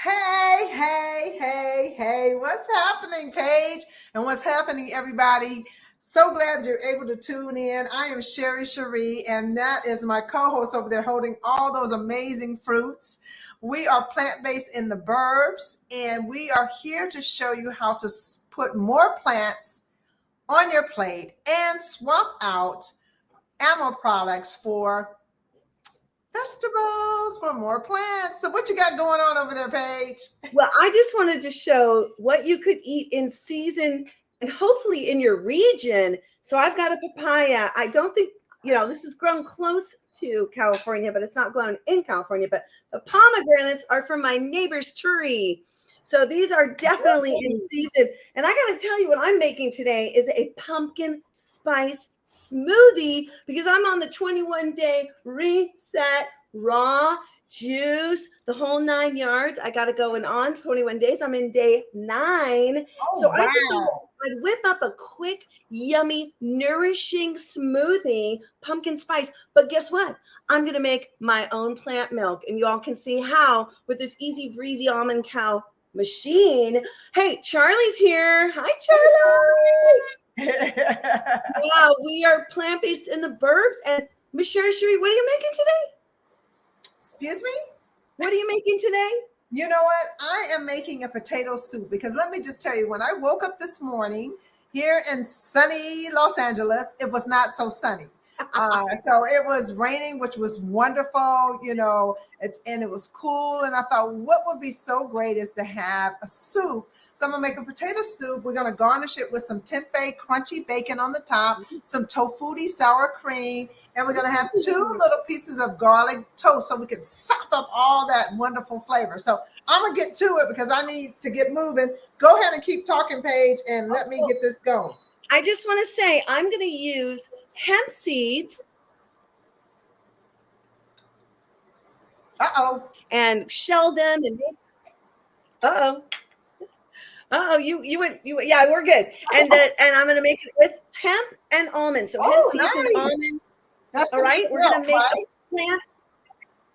Hey, hey, hey, hey, what's happening, Paige? And what's happening, everybody? So glad you're able to tune in. I am Sherri, and that is my co host over there holding all those amazing fruits. We are plant based in the Burbs, and we are here to show you how to put more plants on your plate and swap out animal products for vegetables, for more plants. So, what you got going on over there, Paige? Well, I just wanted to show what you could eat in season and hopefully in your region. So I've got a papaya. I don't think, this is grown close to California, but it's not grown in California. But the pomegranates are from my neighbor's tree. So these are definitely in season. And I got to tell you, what I'm making today is a pumpkin spice smoothie because I'm on the 21-day reset raw juice, the whole 9 yards. I got to go on 21 days. I'm in day 9. So Wow. I just thought I'd whip up a quick, yummy, nourishing smoothie, pumpkin spice. But guess what? I'm going to make my own plant milk. And you all can see how with this easy breezy almond cow machine. Hey, Charlie's here. Hi, Charlie. Wow, we are plant-based in the Burbs. And Miss Sherri, what are you making today? Excuse me? What are you making today? You know what? I am making a potato soup because let me just tell you, when I woke up this morning here in sunny Los Angeles, it was not so sunny. So it was raining, which was wonderful, and it was cool. And I thought, what would be so great is to have a soup. So I'm gonna make a potato soup. We're gonna garnish it with some tempeh, crunchy bacon on the top, some tofutti sour cream, and we're gonna have 2 little pieces of garlic toast so we can suck up all that wonderful flavor. So I'm gonna get to it because I need to get moving. Go ahead and keep talking, Paige, and let me get this going. I just want to say I'm going to use hemp seeds. And shell them and you went, yeah, we're good. And I'm going to make it with hemp and almonds. So hemp seeds and almonds. That's all right. We're going to make a plant.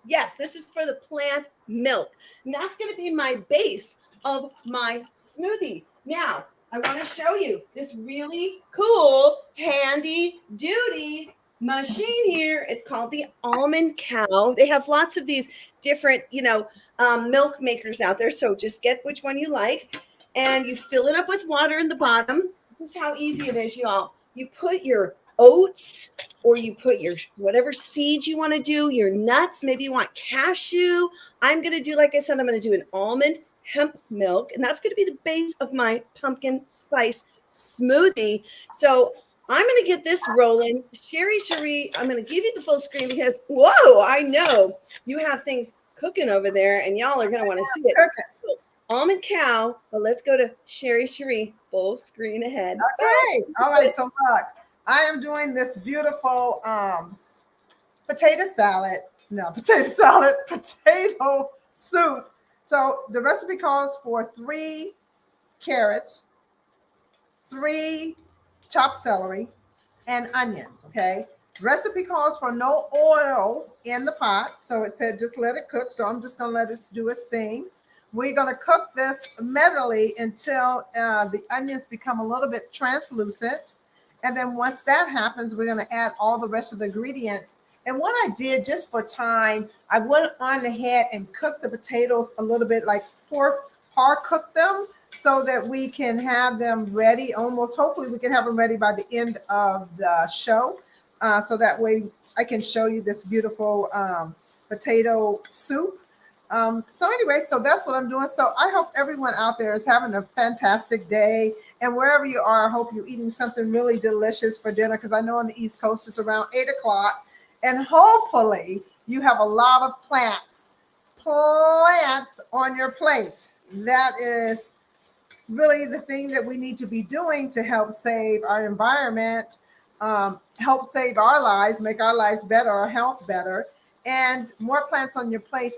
Yes, this is for the plant milk. And that's going to be my base of my smoothie. Now, I want to show you this really cool, handy-duty machine here. It's called the Almond Cow. They have lots of these different, milk makers out there. So just get which one you like. And you fill it up with water in the bottom. This is how easy it is, y'all. You put your oats or you put your whatever seeds you want to do, your nuts. Maybe you want cashew. I'm going to do, like I said, I'm going to do an almond hemp milk, and that's going to be the base of my pumpkin spice smoothie. So I'm going to get this rolling. Sherri, I'm going to give you the full screen because, whoa, I know you have things cooking over there, and y'all are going to want to see it. So, almond cow, but let's go to Sherri, full screen ahead. Okay. All right. So look, I am doing this beautiful potato soup. So the recipe calls for 3 carrots, 3 chopped celery, and onions, okay? Recipe calls for no oil in the pot. So it said just let it cook. So I'm just going to let it do its thing. We're going to cook this medley until the onions become a little bit translucent. And then once that happens, we're going to add all the rest of the ingredients. And what I did just for time, I went on ahead and cooked the potatoes a little bit, like par cook them so that we can have them ready almost. Hopefully we can have them ready by the end of the show. So that way I can show you this beautiful potato soup. So anyway, so that's what I'm doing. So I hope everyone out there is having a fantastic day. And wherever you are, I hope you're eating something really delicious for dinner because I know on the East Coast it's around 8 o'clock. And hopefully you have a lot of plants on your plate. That is really the thing that we need to be doing to help save our environment, help save our lives, make our lives better, our health better. And more plants on your plate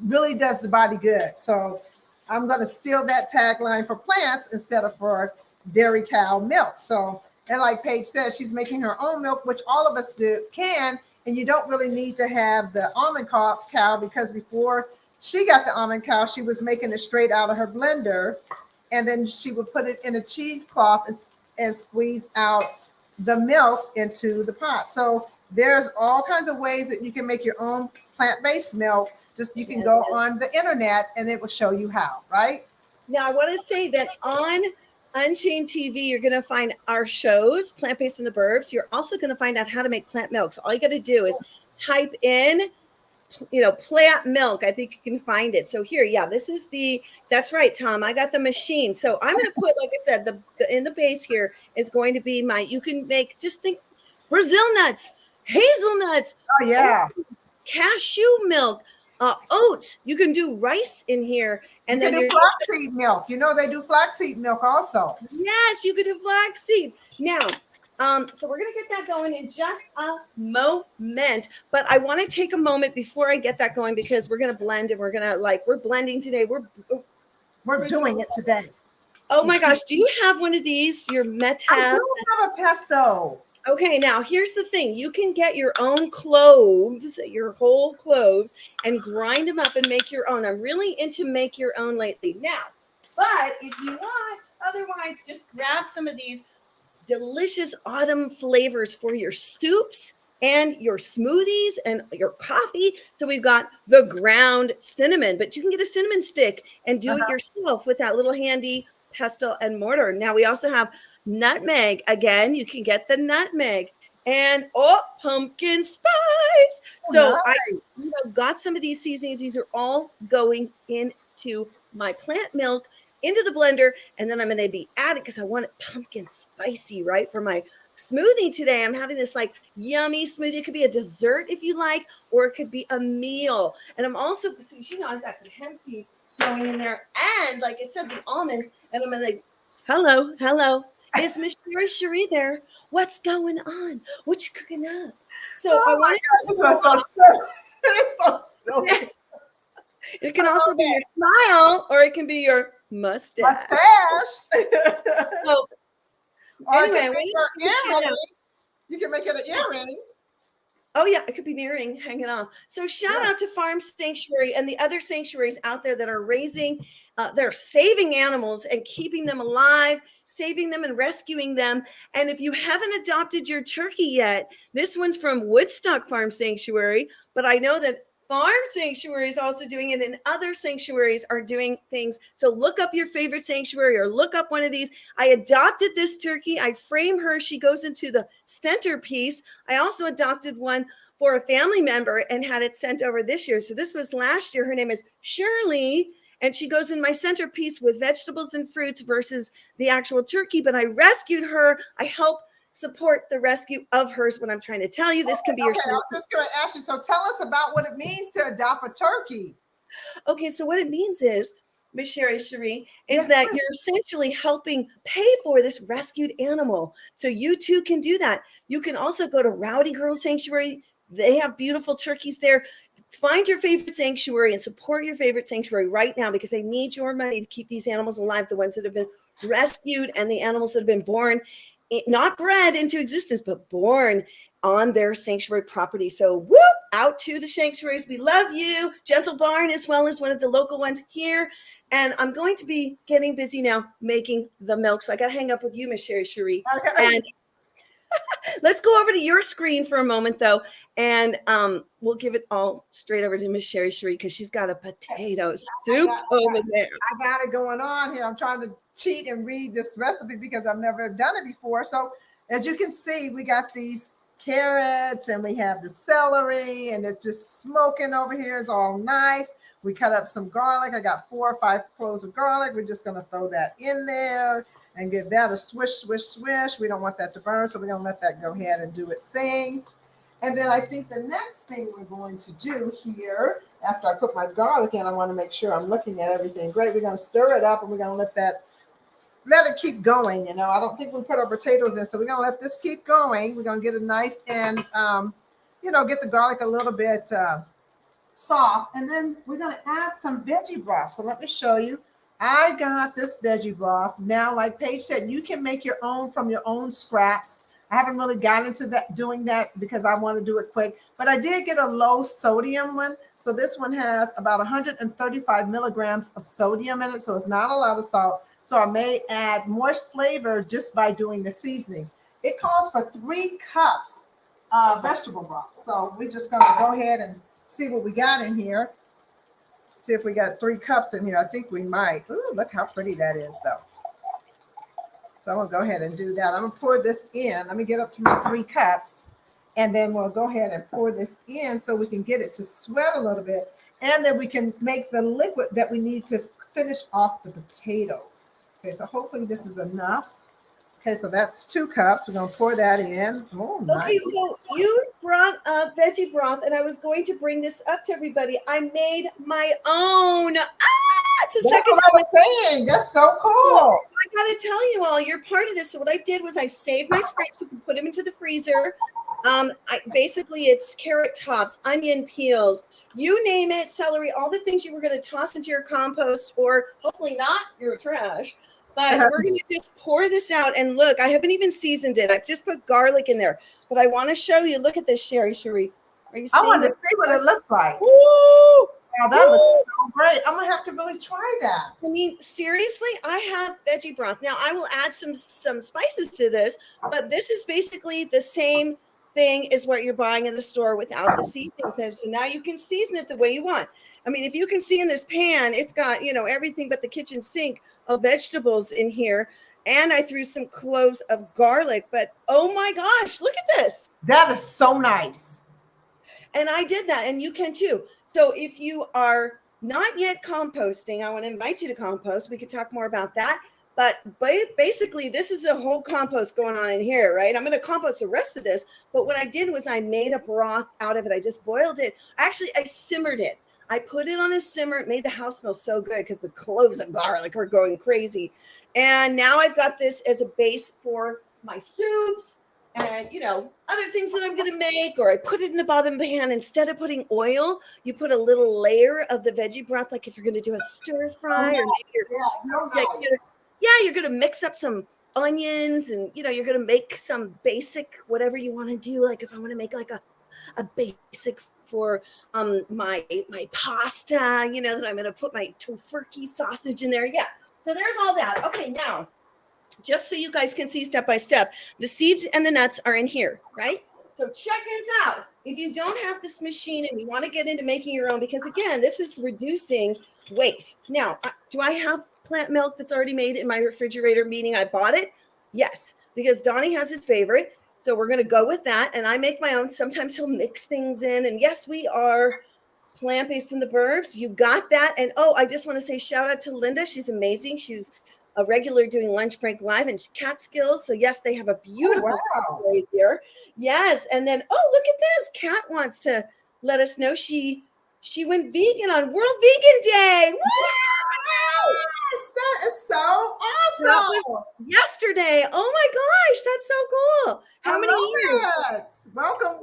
really does the body good. So I'm going to steal that tagline for plants instead of for dairy cow milk. So, and like Paige says, she's making her own milk, which all of us can. And you don't really need to have the almond cow because before she got the almond cow, she was making it straight out of her blender, and then she would put it in a cheesecloth and squeeze out the milk into the pot. So there's all kinds of ways that you can make your own plant-based milk. Just you can go on the internet and it will show you how, right? Now I want to say that on Unchained TV, you're going to find our shows, Plant-Based in the Burbs. You're also going to find out how to make plant milk. So all you got to do is type in, plant milk. I think you can find it. So here, yeah, this is that's right, Tom. I got the machine. So I'm going to put, like I said, in the base here is going to be you can make, just think Brazil nuts, hazelnuts. Oh, yeah. Cashew milk. Oats. You can do rice in here, and you then can do flaxseed milk. They do flaxseed milk also. Yes, you could do flaxseed. Now, so we're gonna get that going in just a moment. But I want to take a moment before I get that going because we're gonna blend and we're blending today. We're doing it today. Oh my gosh! Do you have one of these? Your Metab? I do have a pesto. Okay, now here's the thing. You can get your own cloves, your whole cloves, and grind them up and make your own. I'm really into make your own lately. Now, but if you want, otherwise, just grab some of these delicious autumn flavors for your soups and your smoothies and your coffee. So we've got the ground cinnamon, but you can get a cinnamon stick and do it yourself with that little handy pestle and mortar. Now we also have nutmeg. Again, you can get the nutmeg and pumpkin spice. So nice. I got some of these seasonings. These are all going into my plant milk, into the blender, and then I'm going to be adding, because I want it pumpkin spicy, right? For my smoothie today, I'm having this like yummy smoothie. It could be a dessert if you like, or it could be a meal. And I'm also, so I've got some hemp seeds going in there, and like I said, the almonds. And I'm going to hello. Is Miss Sherri there? What's going on? What you cooking up? So I want it's so silly. It can also be your smile, or it can be your mustache. So anyway, you can make it an earring. Oh yeah, it could be an earring hanging on. So shout out to Farm Sanctuary and the other sanctuaries out there that are raising, they're saving animals and keeping them alive, saving them and rescuing them. And if you haven't adopted your turkey yet, this one's from Woodstock Farm Sanctuary, but I know that Farm Sanctuary is also doing it, and other sanctuaries are doing things. So look up your favorite sanctuary or look up one of these. I adopted this turkey. I frame her. She goes into the centerpiece. I also adopted one for a family member and had it sent over this year. So this was last year. Her name is Shirley, and she goes in my centerpiece with vegetables and fruits versus the actual turkey. But I rescued her. I help support the rescue of hers. When I'm trying to tell you, this can be your. I was just going to ask you. So tell us about what it means to adopt a turkey. Okay, so what it means is, Miss Sherri, is that you're essentially helping pay for this rescued animal. So you too can do that. You can also go to Rowdy Girl Sanctuary. They have beautiful turkeys there. Find your favorite sanctuary and support your favorite sanctuary right now, because they need your money to keep these animals alive, the ones that have been rescued and the animals that have been born, not bred into existence, but born on their sanctuary property. So whoop, out to the sanctuaries. We love you. Gentle Barn as well as one of the local ones here. And I'm going to be getting busy now making the milk. So I got to hang up with you, Miss Sherri. Okay. And let's go over to your screen for a moment, though. And we'll give it all straight over to Miss Sherri because she's got a potato soup over there. I got it going on here. I'm trying to cheat and read this recipe because I've never done it before. So as you can see, we got these carrots and we have the celery, and it's just smoking over here. It's all nice. We cut up some garlic. I got 4 or 5 cloves of garlic. We're just going to throw that in there and give that a swish, swish, swish. We don't want that to burn, so we're going to let that go ahead and do its thing. And then I think the next thing we're going to do here, after I put my garlic in, I want to make sure I'm looking at everything great. We're going to stir it up, and we're going to let it keep going. I don't think we put our potatoes in, so we're going to let this keep going. We're going to get it nice and, get the garlic a little bit soft. And then we're going to add some veggie broth. So let me show you. I got this veggie broth. Now, like Paige said, you can make your own from your own scraps. I haven't really got into doing that because I want to do it quick. but I did get a low sodium one. So this one has about 135 milligrams of sodium in it. So it's not a lot of salt. So I may add more flavor just by doing the seasonings. It calls for 3 cups of vegetable broth. So we're just gonna go ahead and see what we got in here. See if we got 3 cups in here. I think we might. Ooh, look how pretty that is though. So I'm gonna go ahead and do that. I'm gonna pour this in. Let me get up to my 3 cups. And then we'll go ahead and pour this in so we can get it to sweat a little bit. And then we can make the liquid that we need to finish off the potatoes. Okay, so hopefully this is enough. Okay, so that's 2 cups. We're gonna pour that in. Oh, Okay, nice. so you brought up veggie broth, and I was going to bring this up to everybody. I made my own. It's the That's second what time I was saying. That's so cool. I gotta tell you all, you're part of this. So what I did was I saved my scraps and put them into the freezer. Basically it's carrot tops, onion peels, you name it, celery, all the things you were going to toss into your compost, or hopefully not your trash. But we're going to just pour this out. And look, I haven't even seasoned it. I've just put garlic in there. But I want to show you. Look at this, Sherri. Are you seeing I want to this? see what it looks like. Woo! Wow, that looks so great. I'm gonna have to really try that. I mean, seriously, I have veggie broth. Now I will add some spices to this, but this is basically the same thing as what you're buying in the store without the seasonings. So now you can season it the way you want. I mean, if you can see in this pan, it's got, everything but the kitchen sink of vegetables in here. And I threw some cloves of garlic, but oh my gosh, look at this. That is so nice. And I did that, and you can too. So if you are not yet composting, I want to invite you to compost. We could talk more about that. But basically, this is a whole compost going on in here, right? I'm going to compost the rest of this. But what I did was I made a broth out of it. I just boiled it. Actually, I simmered it. I put it on a simmer. It made the house smell so good because the cloves of garlic were going crazy. And now I've got this as a base for my soups and, other things that I'm going to make. Or I put it in the bottom pan. Instead of putting oil, you put a little layer of the veggie broth, like if you're going to do a stir fry, or maybe you're going to mix up some onions, and, you're going to make some basic, whatever you want to do. Like if I want to make like a basic for my pasta, that I'm going to put my tofurkey sausage in there. Yeah. So there's all that. Okay. Now, just so you guys can see step by step, the seeds and the nuts are in here, right? So check this out. If you don't have this machine and you want to get into making your own, because again, this is reducing waste. Now, do I have plant milk that's already made in my refrigerator, meaning I bought it? Yes, because Donnie has his favorite. So we're going to go with that. And I make my own. Sometimes he'll mix things in. And yes, we are plant-based in the Burbs. You got that. And I just want to say shout out to Linda. She's amazing. She's a regular doing Lunch Break Live and Catskills. So yes, they have a beautiful right here. Yes. And then, look at this. Kat wants to let us know she went vegan on World Vegan Day. Wow! Yes, that is so awesome. Yesterday. Oh my gosh, that's so cool. How many years? Welcome.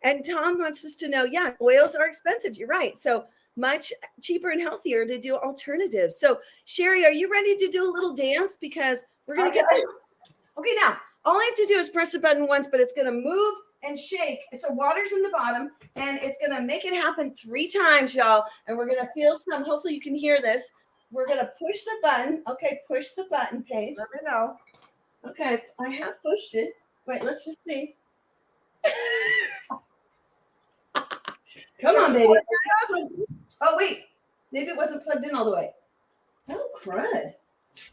And Tom wants us to know, oils are expensive. You're right. So much cheaper and healthier to do alternatives. So Sherri, are you ready to do a little dance? Because we're going to get this. Okay, now all I have to do is press the button once, but it's going to move and shake. And so water's in the bottom, and it's going to make it happen 3 times, y'all. And we're going to feel some, hopefully you can hear this. We're going to push the button. Okay, push the button, Paige. Let me know. Okay, I have pushed it. Wait, let's just see. Come on, baby. Oh, wait. Maybe it wasn't plugged in all the way. Oh, crud.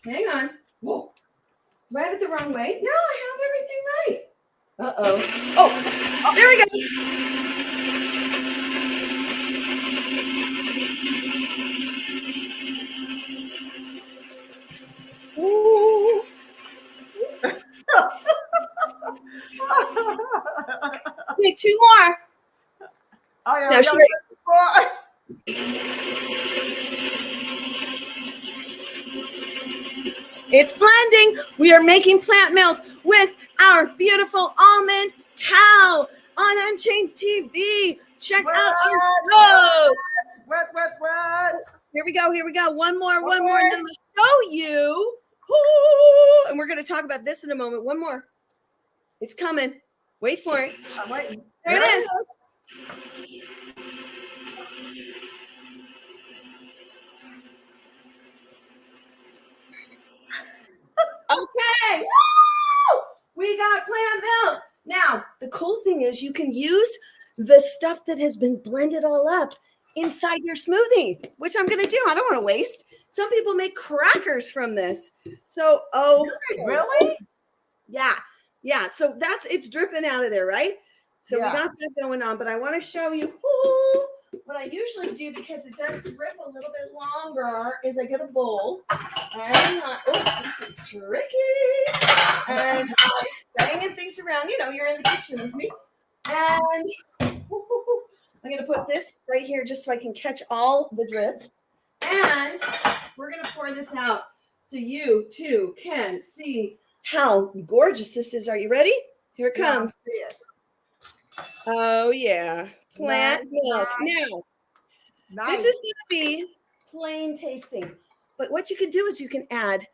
Hang on. Whoa. Do I have it the wrong way? No, I have everything right. Uh-oh. Oh, there we go. Ooh. Wait, 2 more. Oh, yeah. Now, it's blending. We are making plant milk with our beautiful almond cow on Unchained TV. Check out our show. What? Here we go. One more, and then I'm going to show you. Ooh, and we're going to talk about this in a moment. One more. It's coming. Wait for it. I'm waiting. There it is. Okay. Woo! We got plant milk. Now, the cool thing is you can use the stuff that has been blended all up inside your smoothie, which I'm going to do. I don't want to waste. Some people make crackers from this. So, Really? yeah. Yeah. So it's dripping out of there, right? So Yeah. we got that going on, but I want to show you what I usually do, because it does drip a little bit longer, is I get a bowl. And this is tricky. And I'm banging things around. You know, you're in the kitchen with me. And I'm going to put this right here just so I can catch all the drips. And we're going to pour this out so you too can see how gorgeous this is. Are you ready? Here it comes. Yeah, Oh, yeah. Plant milk. Now, this is going to be plain tasting. But what you can do is you can add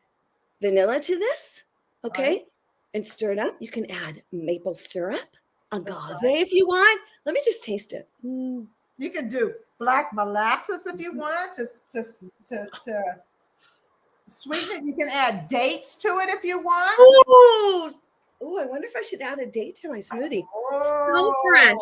vanilla to this, okay? Right. And stir it up. You can add maple syrup, agave if you want. Let me just taste it. You can do black molasses if you want to sweeten it. You can add dates to it if you want. Oh, I wonder if I should add a date to my smoothie. So fresh.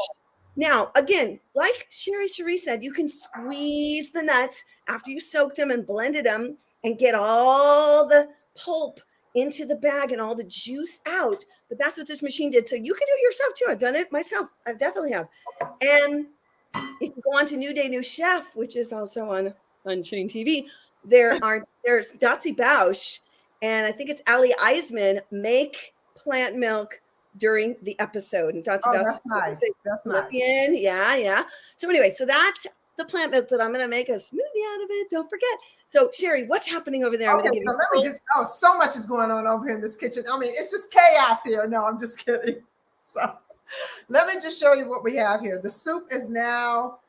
Now, again, like Sherri said, you can squeeze the nuts after you soaked them and blended them and get all the pulp into the bag and all the juice out. But that's what this machine did. So you can do it yourself too. I've done it myself. I definitely have. And if you go on to New Day New Chef, which is also on Unchained TV, there's Dotsie Bausch, and I think it's Ali Eisman make plant milk during the episode. And Dotsie Bausch, that's nice. That's nice. Yeah. So anyway, so that's the plant milk, but I'm going to make a smoothie out of it. Don't forget. So Sherri, what's happening over there? Okay, so let me so much is going on over here in this kitchen. I mean, it's just chaos here. No, I'm just kidding. So let me just show you what we have here. The soup is now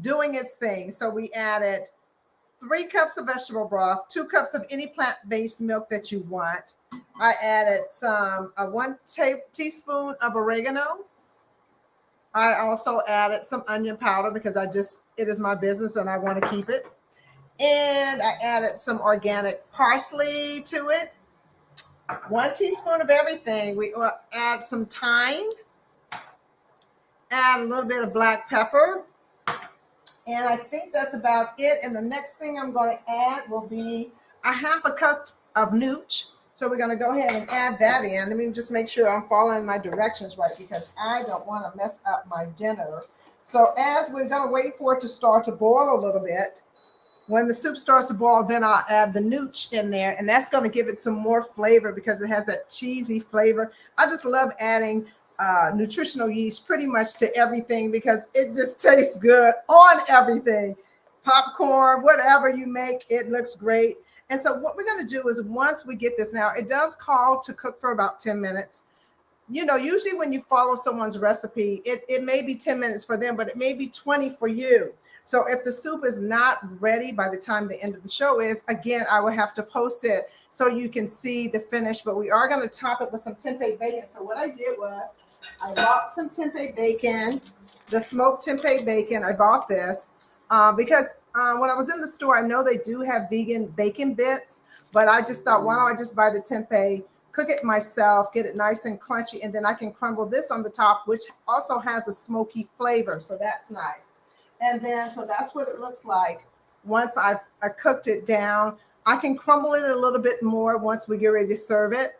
doing its thing. So we added 3 cups of vegetable broth, 2 cups of any plant-based milk that you want. I added 1 teaspoon of oregano. I also added some onion powder because it is my business and I want to keep it. And I added some organic parsley to it. 1 teaspoon of everything. We add some thyme, add a little bit of black pepper. And I think that's about it. And the next thing I'm going to add will be a 1/2 cup of nooch. So we're going to go ahead and add that in. Let me just make sure I'm following my directions right, because I don't want to mess up my dinner. So as we're going to wait for it to start to boil a little bit, when the soup starts to boil, then I'll add the nooch in there. And that's going to give it some more flavor because it has that cheesy flavor. I just love adding nutritional yeast pretty much to everything because it just tastes good on everything. Popcorn, whatever you make, it looks great. And so what we're going to do is, once we get this, now it does call to cook for about 10 minutes. You know, usually when you follow someone's recipe, it may be 10 minutes for them, but it may be 20 for you. So if the soup is not ready by the time the end of the show is, again, I will have to post it so you can see the finish, but we are going to top it with some tempeh bacon. So what I did was I bought some tempeh bacon, the smoked tempeh bacon. I bought this because when I was in the store, I know they do have vegan bacon bits, but I just thought, why don't I just buy the tempeh, cook it myself, get it nice and crunchy, and then I can crumble this on the top, which also has a smoky flavor. So that's nice. And then, so that's what it looks like once I cooked it down. I can crumble it a little bit more once we get ready to serve it.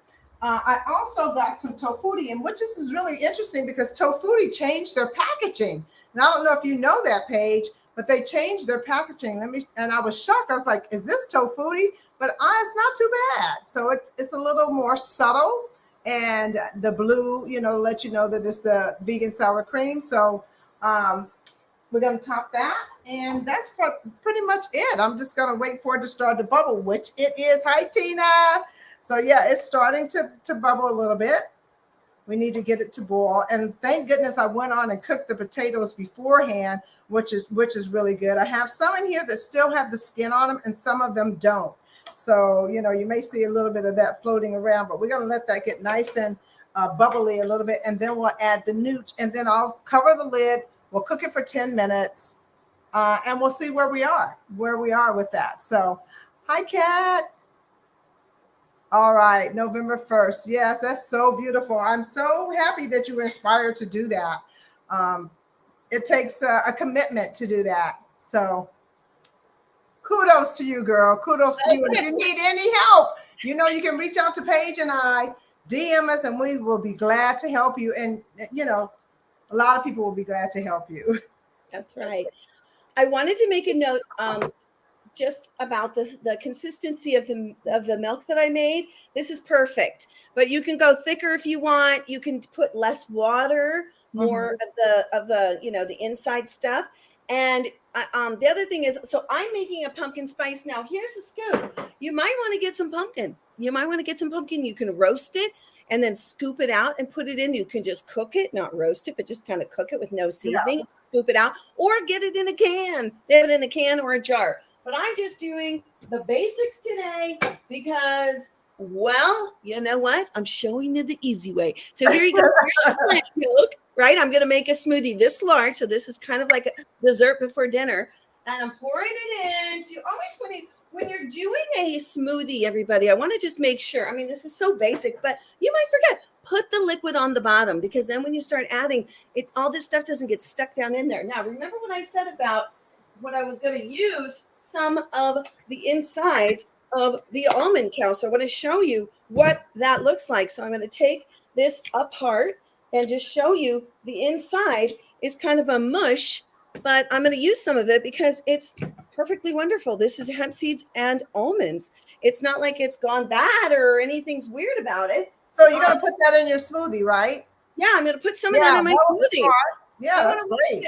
I also got some tofutti, and which is really interesting because tofutti changed their packaging. And I don't know if you know that, Paige, but they changed their packaging. And I was shocked. I was like, is this tofutti? But it's not too bad. So it's a little more subtle. And the blue, let you know that it's the vegan sour cream. So we're going to top that. And that's pretty much it. I'm just going to wait for it to start to bubble, which it is. Hi, Tina. So yeah, it's starting to bubble a little bit. We need to get it to boil. And thank goodness I went on and cooked the potatoes beforehand, which is really good. I have some in here that still have the skin on them and some of them don't. So, you may see a little bit of that floating around, but we're going to let that get nice and bubbly a little bit, and then we'll add the nooch, and then I'll cover the lid. We'll cook it for 10 minutes, and we'll see where we are with that. So, hi, Kat. All right, November 1st. Yes, that's so beautiful. I'm so happy that you were inspired to do that. It takes a commitment to do that. So kudos to you, girl. Kudos to you. And if you need any help, you know, you can reach out to Paige and I, DM us, and we will be glad to help you. And, you know, a lot of people will be glad to help you. That's right. I wanted to make a note just about the consistency of the milk that I made. This is perfect, but you can go thicker if you want. You can put less water, more of the you know, the inside stuff. And the other thing is, so I'm making a pumpkin spice now. Here's a scoop. You might want to get some pumpkin. You can roast it and then scoop it out and put it in. You can just cook it, not roast it, but just kind of cook it with no seasoning. Yeah. Scoop it out, or get it in a can. They have it in a can or a jar. But I'm just doing the basics today because, well, you know what? I'm showing you the easy way. So here you go. Here's your plant milk, right? I'm going to make a smoothie this large. So this is kind of like a dessert before dinner. And I'm pouring it in. So you always, when you're doing a smoothie, everybody, I want to just make sure. I mean, this is so basic, but you might forget. Put the liquid on the bottom, because then when you start adding it, all this stuff doesn't get stuck down in there. Now, remember what I said about what I was going to use some of the insides of the almond cow. So I want to show you what that looks like. So I'm going to take this apart and just show you the inside is kind of a mush, but I'm going to use some of it because it's perfectly wonderful. This is hemp seeds and almonds. It's not like it's gone bad or anything's weird about it. So you're going to put that in your smoothie, right? Yeah, I'm going to put some of that in my smoothie. Yeah, that's great.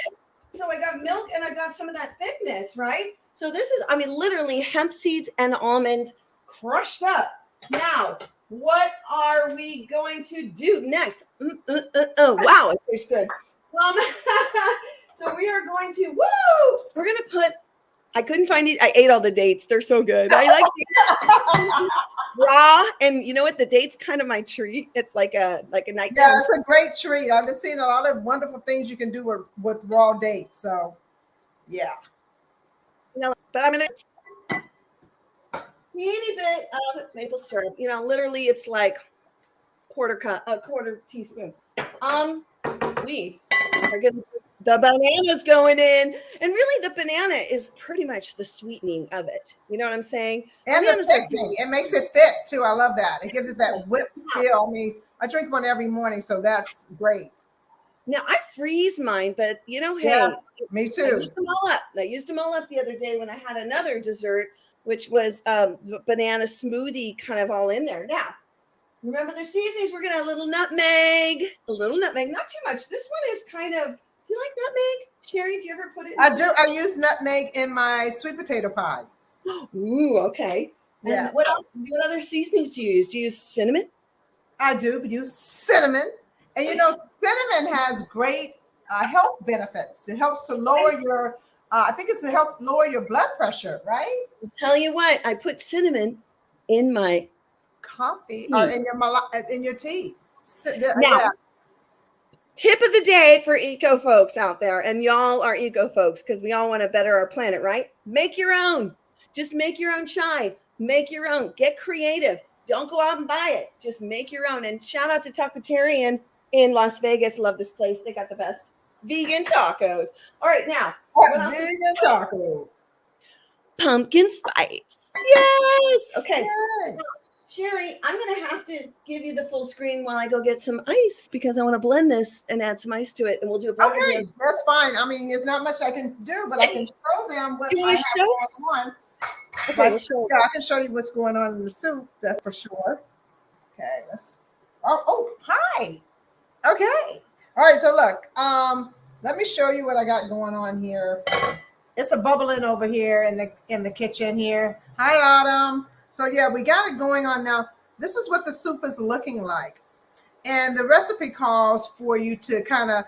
So I got milk and I got some of that thickness, right? So this is, I mean, literally hemp seeds and almond crushed up. Now, what are we going to do next? Oh, wow, it tastes good. So we are going to, we're going to put, I couldn't find it. I ate all the dates. They're so good. I like raw, and you know what? The date's kind of my treat. It's like a nighttime. Yeah, it's a great treat. I've been seeing a lot of wonderful things you can do with raw dates. So, yeah. But I'm gonna teeny bit of maple syrup. You know, literally, it's like a quarter teaspoon. We are gonna do the banana's going in, and really, the banana is pretty much the sweetening of it. You know what I'm saying? And the thickening, it makes it thick too. I love that. It gives it that whipped feel. I mean, I drink one every morning, so that's great. Now I freeze mine, but you know, hey, yes, me too. I used them all up the other day when I had another dessert, which was banana smoothie, kind of all in there. Now, remember the seasonings? We're gonna have a little nutmeg, not too much. This one is kind of. Do you like nutmeg, Sherri? Do you ever put it? I do. I use nutmeg in my sweet potato pie. Ooh, okay. Yeah. What other seasonings do you use? Do you use cinnamon? I do use cinnamon. And you know, cinnamon has great health benefits. It helps to lower your, I think it's to help lower your blood pressure, right? I'll tell you what, I put cinnamon in my coffee or in your tea. Now, tip of the day for eco folks out there, and y'all are eco folks because we all want to better our planet, right? Make your own. Just make your own chai. Make your own. Get creative. Don't go out and buy it. Just make your own. And shout out to Tacotarian in Las Vegas. Love this place. They got the best vegan tacos. All right, now. Vegan tacos. Pumpkin spice. Yes. Okay. Yay. Sherri, I'm going to have to give you the full screen while I go get some ice because I want to blend this and add some ice to it. And we'll do it. Okay, that's fine. I mean, there's not much I can do, but I can show them what I have going on. Okay, I can show you what's going on in the soup, that's for sure. Okay, let's. Oh, hi. Okay. All right. So look, let me show you what I got going on here. It's a bubbling over here in the kitchen here. Hi, Autumn. So yeah, we got it going on now. This is what the soup is looking like, and the recipe calls for you to kind of,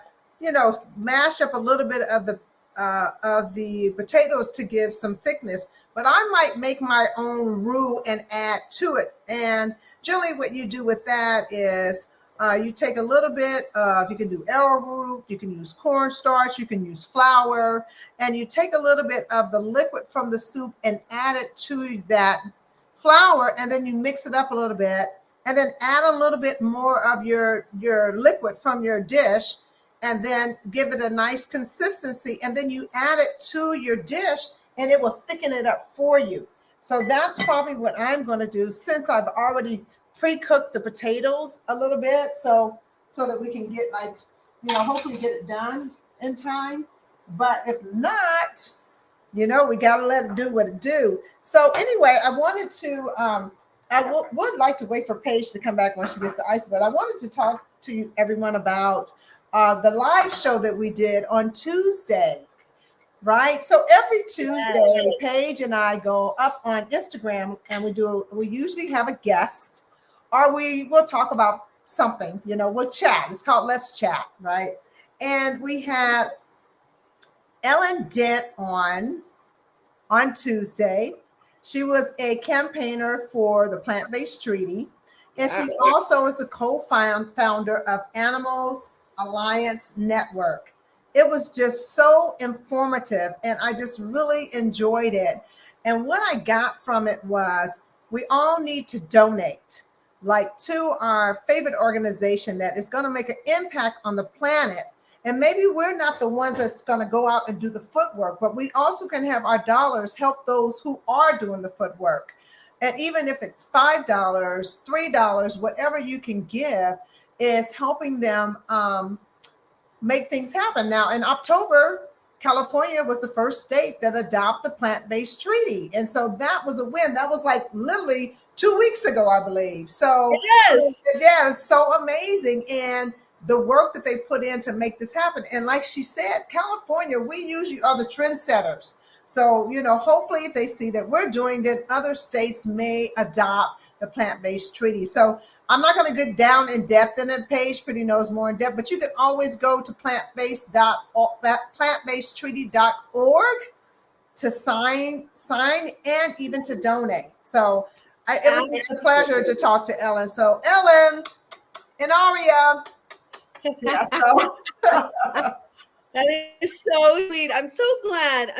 mash up a little bit of the potatoes to give some thickness. But I might make my own roux and add to it. And generally what you do with that is You take a little bit of, you can do arrowroot, you can use cornstarch, you can use flour, and you take a little bit of the liquid from the soup and add it to that flour, and then you mix it up a little bit, and then add a little bit more of your liquid from your dish, and then give it a nice consistency, and then you add it to your dish, and it will thicken it up for you. So that's probably what I'm going to do, since I've already pre-cooked the potatoes a little bit, so that we can get, like, hopefully get it done in time. But if not, we got to let it do what it do. So anyway, I wanted to, I would like to wait for Paige to come back when she gets the ice, but I wanted to talk to everyone about the live show that we did on Tuesday, right? So every Tuesday, Paige and I go up on Instagram, and we usually have a guest, or we will talk about something, we'll chat. It's called Let's Chat, right? And we had Ellen Dent on Tuesday. She was a campaigner for the Plant-Based Treaty, and she also is the co-founder of Animals Alliance Network. It was just so informative, and I just really enjoyed it. And what I got from it was, we all need to donate, like, to our favorite organization that is going to make an impact on the planet. And maybe we're not the ones that's going to go out and do the footwork, but we also can have our dollars help those who are doing the footwork. And even if it's $5, $3, whatever you can give is helping them make things happen. Now, in October, California was the first state that adopted the Plant-Based Treaty. And so that was a win. That was like literally 2 weeks ago, I believe. So yeah, it's so amazing. And the work that they put in to make this happen. And like she said, California, we usually are the trendsetters. So, hopefully if they see that we're doing that, other states may adopt the Plant-Based Treaty. So I'm not going to get down in depth in it. Paige pretty knows more in depth, but you can always go to plantbasedtreaty.org to sign and even to donate. So it was a pleasure to talk to Ellen. So Ellen and Aria. Yeah, so. That is so sweet. I'm so glad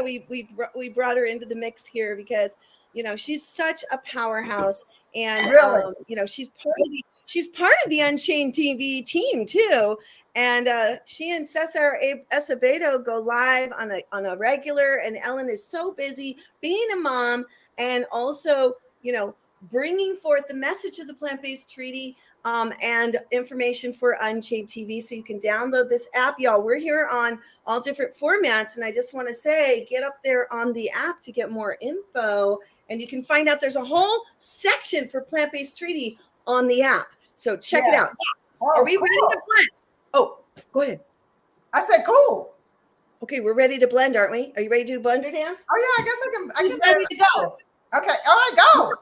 we brought her into the mix here, because she's such a powerhouse, and really? She's part of the Unchained TV team too, and she and Cesar Acevedo go live on a regular, and Ellen is so busy being a mom and also bringing forth the message of the Plant-Based Treaty, and information for Unchained TV. So you can download this app, y'all. We're here on all different formats, and I just want to say, get up there on the app to get more info, and you can find out there's a whole section for Plant-Based Treaty on the app. So check it out. Are we ready to blend? Oh, go ahead. I said cool. Okay, we're ready to blend, aren't we? Are you ready to do blender dance? Oh yeah, I guess I can. Who's ready to go? Okay, all right, go.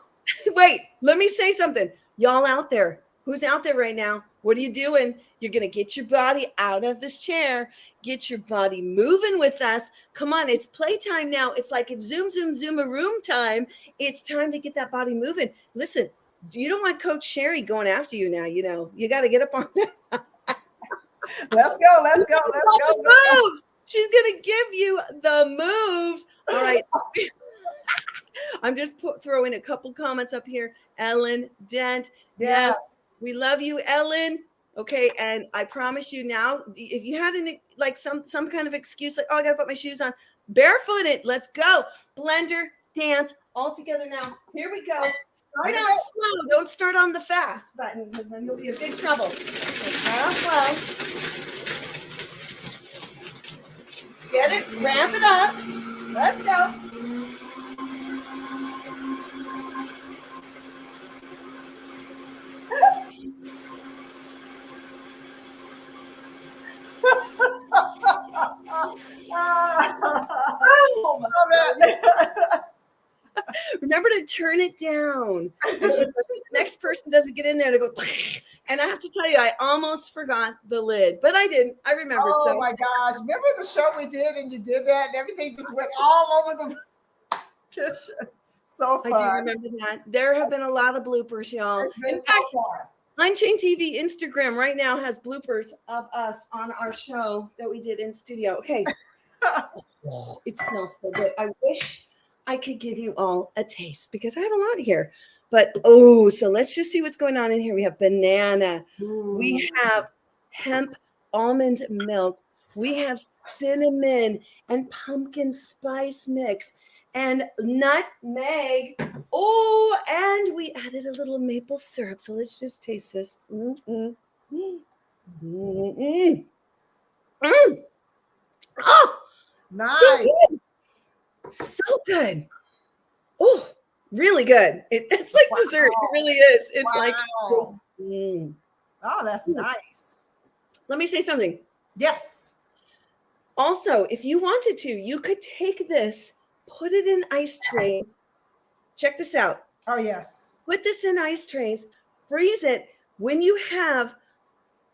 Wait, let me say something. Y'all out there, who's out there right now? What are you doing? You're going to get your body out of this chair, get your body moving with us. Come on, it's playtime now. It's like it's zoom, zoom, zoom a room time. It's time to get that body moving. Listen, you don't want Coach Sherri going after you now. You got to get up on that. Let's go. Moves. She's going to give you the moves. All right. I'm just throwing a couple comments up here. Ellen Dent. Yes. We love you, Ellen. Okay. And I promise you now, if you had some kind of excuse, like, oh, I got to put my shoes on, barefooted, let's go. Blender, dance, all together now. Here we go. Start out slow. Don't start on the fast button, because then you'll be in big trouble. So start out slow. Get it, ramp it up. Let's go. Remember to turn it down. The next person doesn't get in there to go. And I have to tell you, I almost forgot the lid, but I didn't. I remembered. Oh my gosh. Remember the show we did and you did that and everything just went all over the kitchen. So fun. I do remember that. There have been a lot of bloopers, y'all. In fact, Unchained TV Instagram right now has bloopers of us on our show that we did in studio. Okay. Oh, it smells so good. I wish I could give you all a taste because I have a lot here. But so let's just see what's going on in here. We have banana. We have hemp almond milk. We have cinnamon and pumpkin spice mix and nutmeg. Oh, and we added a little maple syrup. So let's just taste this. Oh, Nice. so good. So good. Oh, really good. It's like dessert. It really is. It's like. Oh, that's nice. Let me say something. Yes. Also, if you wanted to, you could take this, put it in ice trays. Check this out. Oh, yes. Put this in ice trays, freeze it. When you have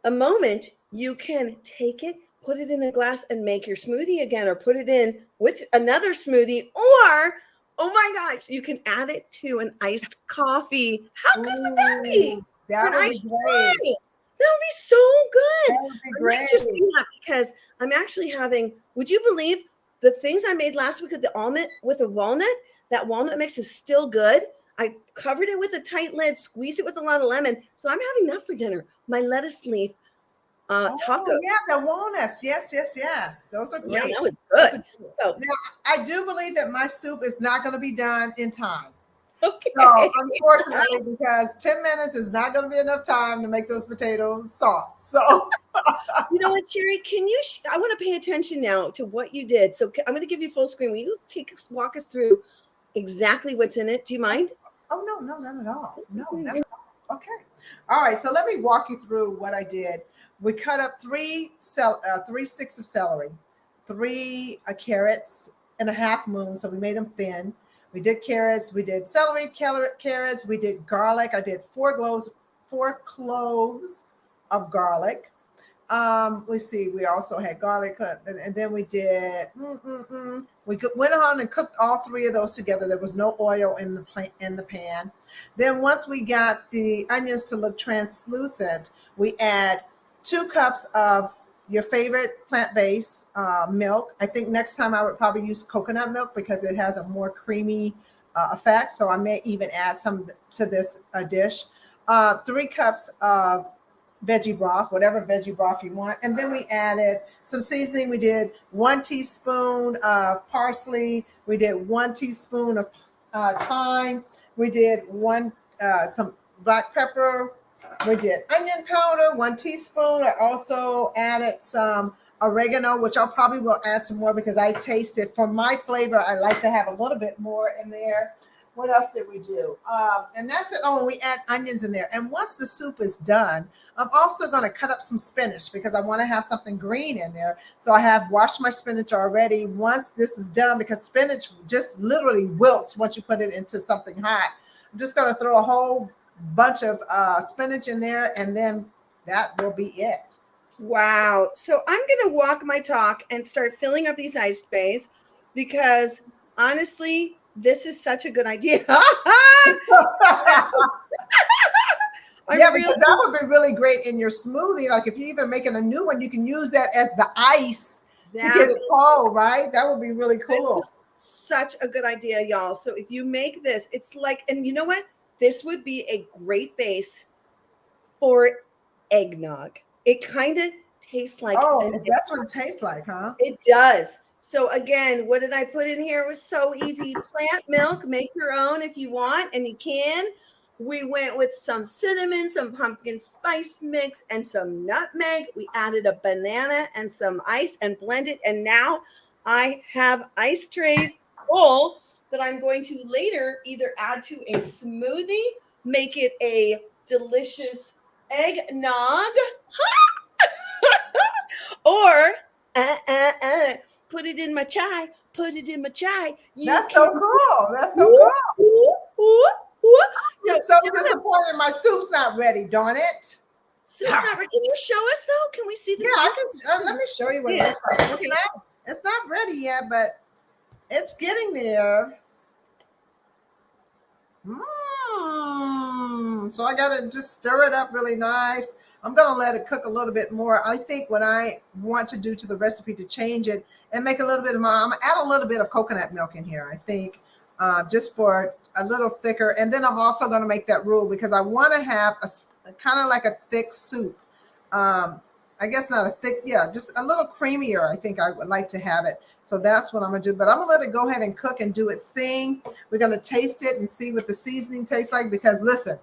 a moment, you can take it, put it in a glass and make your smoothie again, or put it in with another smoothie, or, oh my gosh, you can add it to an iced coffee. How good would that be? That would be great. That would be so good. That would be great. Let's just do that because I'm actually having, would you believe the things I made last week with the almond, with a walnut? That walnut mix is still good. I covered it with a tight lid, squeezed it with a lot of lemon. So I'm having that for dinner. My lettuce leaf taco. Yeah, the walnuts. Yes. Those are great. Yeah, that was good. So, now, I do believe that my soup is not going to be done in time. Okay. So, unfortunately, because 10 minutes is not going to be enough time to make those potatoes soft. So, you know what, Sherri? Can you? I want to pay attention now to what you did. So, I'm going to give you full screen. Will you walk us through exactly what's in it? Do you mind? Oh no, not at all. No, not at all. Okay. All right. So let me walk you through what I did. We cut up three sticks of celery, 3 carrots and a half moon. So we made them thin. We did carrots. We did celery, carrots. We did garlic. I did 4 cloves of garlic. Let's see. We also had garlic cut, and then we did. We went on and cooked all 3 of those together. There was no oil in the pan. Then once we got the onions to look translucent, we add 2 cups of your favorite plant-based milk. I think next time I would probably use coconut milk because it has a more creamy effect. So I may even add some to this dish. 3 cups of veggie broth, whatever veggie broth you want. And then we added some seasoning. We did 1 teaspoon of parsley. We did 1 teaspoon of thyme. We did some black pepper. We did onion powder, 1 teaspoon. I also added some oregano, which I probably will add some more because I tasted for my flavor. I like to have a little bit more in there. What else did we do? And that's it. Oh, and we add onions in there. And once the soup is done, I'm also going to cut up some spinach because I want to have something green in there. So I have washed my spinach already. Once this is done, because spinach just literally wilts once you put it into something hot, I'm just going to throw a whole bunch of spinach in there, and then that will be it. Wow. So I'm going to walk my talk and start filling up these ice trays because honestly, this is such a good idea. Because that would be really great in your smoothie. Like if you're even making a new one, you can use that as the ice to get it cold, right? That would be really cool. This is such a good idea, y'all. So if you make this, it's like, and you know what? This would be a great base for eggnog. It kind of tastes like. Oh, that's what it tastes like, huh? It does. So again, what did I put in here? It was so easy. Plant milk, make your own if you want, and you can. We went with some cinnamon, some pumpkin spice mix, and some nutmeg. We added a banana and some ice and blended. And now I have ice trays full that I'm going to later either add to a smoothie, make it a delicious eggnog, or put it in my chai. Put it in my chai. That's so cool. That's so cool. I'm so disappointed my soup's not ready, darn it. Soup's not ready. Can you show us though? Can we see the soup? I can. Let me show you what it looks like. It's not ready yet, but it's getting there. So I got to just stir it up really nice. I'm going to let it cook a little bit more. I think what I want to do to the recipe to change it and make a little bit of I'm going to add a little bit of coconut milk in here, I think, just for a little thicker. And then I'm also going to make that roux because I want to have a kind of like a thick soup. I guess not a thick, yeah, just a little creamier. I think I would like to have it. So that's what I'm going to do. But I'm going to let it go ahead and cook and do its thing. We're going to taste it and see what the seasoning tastes like because, listen,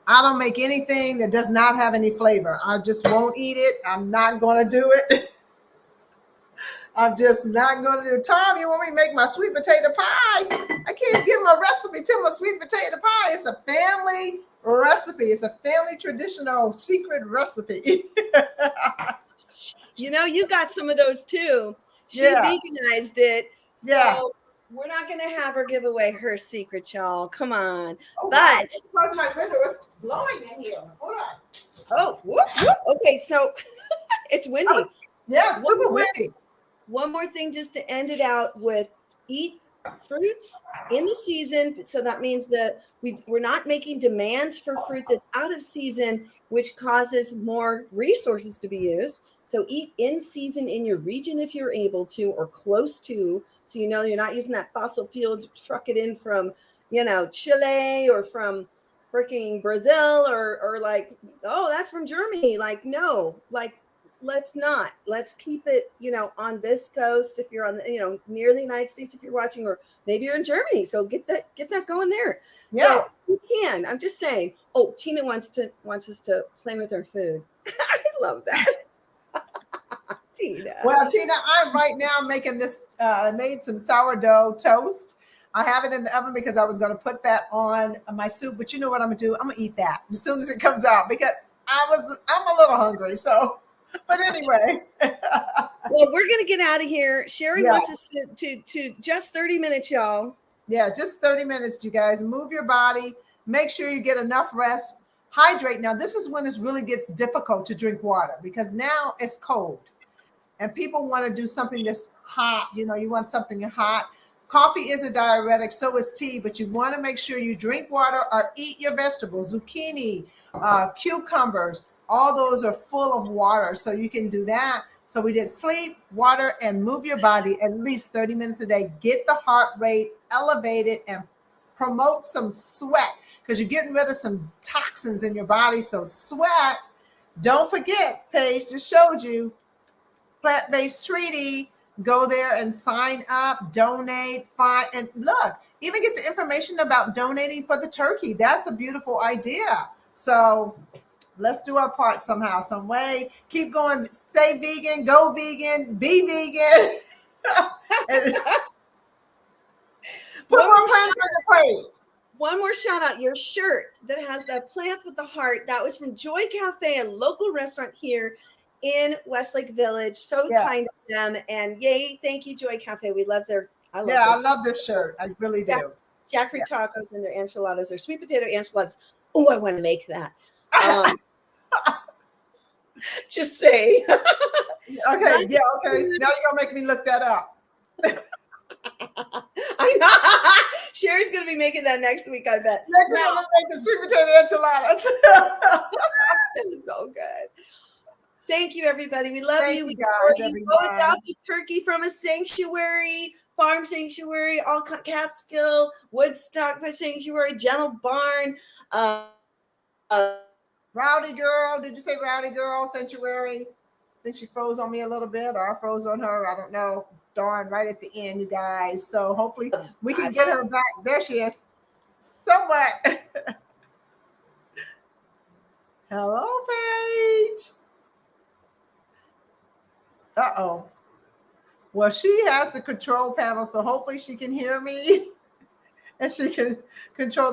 I don't make anything that does not have any flavor. I just won't eat it. I'm not going to do it. I'm just not going to do it. Tom, you want me to make my sweet potato pie? I can't give my recipe to my sweet potato pie. It's a family recipe. It's a family traditional secret recipe. You know, you got some of those too. She Yeah. veganized it. So Yeah. we're not going to have her give away her secret, y'all. Come on. Oh, But wow. My window is blowing in here. Hold on. oh, whoop, whoop. Okay, so it's windy. Yeah, super windy. One more thing just to end it out with: eat fruits in the season. So that means that we're not making demands for fruit that's out of season, which causes more resources to be used. So eat in season in your region if you're able to, or close to, so you know you're not using that fossil fuel to truck it in from, you know, Chile or from freaking Brazil or like, oh, that's from Germany. Like, no, like, let's not. Let's keep it, you know, on this coast if you're on the, you know, near the United States if you're watching, or maybe you're in Germany. So get that going there. Yeah. So you can. I'm just saying. Oh, Tina wants us to play with her food. I love that. Tina. Well, Tina, I'm right now making this, made some sourdough toast. I have it in the oven because I was going to put that on my soup, but you know what I'm going to do? I'm going to eat that as soon as it comes out because I'm a little hungry. So, but anyway. Well, we're going to get out of here. Sherri wants us to just 30 minutes, y'all. Yeah, just 30 minutes, you guys. Move your body. Make sure you get enough rest. Hydrate. Now, this is when it really gets difficult to drink water because now it's cold. And people want to do something that's hot. You know, you want something hot. Coffee is a diuretic, so is tea, but you want to make sure you drink water or eat your vegetables, zucchini, cucumbers. All those are full of water, so you can do that. So we did sleep, water, and move your body at least 30 minutes a day. Get the heart rate elevated and promote some sweat because you're getting rid of some toxins in your body. So sweat. Don't forget, Paige just showed you, plant-based treaty. Go there and sign up, donate, find, and look, even get the information about donating for the turkey. That's a beautiful idea. So let's do our part somehow, some way. Keep going. Stay vegan, go vegan, be vegan. And put more plants on the plate. One more shout out. Your shirt that has the plants with the heart, that was from Joy Cafe, a local restaurant here in Westlake Village. So kind of them. And yay, thank you, Joy Cafe. We love I love this shirt. I really do. Jackfruit tacos and their enchiladas, their sweet potato enchiladas. Oh, I want to make that. Just say. Okay. Yeah. Okay. Now you're gonna make me look that up. I know. Sherri's gonna be making that next week, I bet. Next week I'm gonna make the sweet potato enchiladas. That is so good. Thank you, everybody. We love you. We guys, go adopt a turkey from a sanctuary, farm sanctuary, all Catskill, Woodstock Sanctuary, Gentle Barn. Rowdy Girl. Did you say Rowdy Girl Sanctuary? I think she froze on me a little bit, or I froze on her. I don't know. Darn, right at the end, you guys. So hopefully we can get her back. There she is. Somewhat. Hello, Paige. Uh-oh. Well, she has the control panel, so hopefully she can hear me and she can control